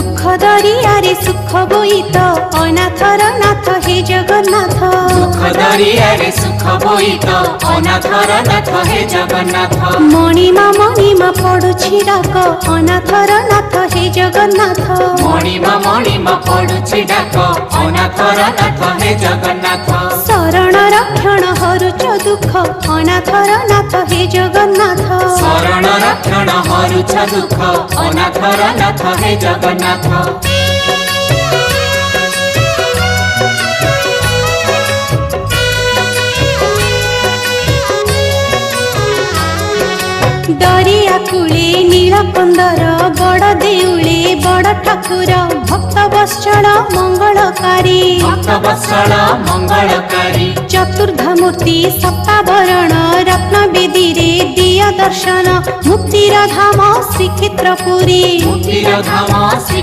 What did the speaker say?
दुख दरियारे सुख बोईत अनाथर नाथ हे जगन्नाथ। दुख दरियारे सुख बोईत अनाथर नाथ हे जगन्नाथ। मणिमा पडुछि डाक अनाथर नाथ हे जगन्नाथ। मणिमा पडुछि डाक अनाथर नाथ हे जगन्नाथ। शरण रक्षण हरुच दुख अनाथर नाथ हे जगन्नाथ। शरण रक्षण हरुच दुख अनाथर नाथ हे जगन्नाथ। दरिया कूले नीलकंदर बड़ देउले बड़ ठाकुर भक्त वत्सल मंगलकारी। भक्त वत्सल मंगलकारी। चतुर्धामूर्ति सप्तावरण रत्न बेदी रे दिया दर्शन मुक्तिर धाम श्रीक्षेत्रपुरी। मुक्तिर धाम श्री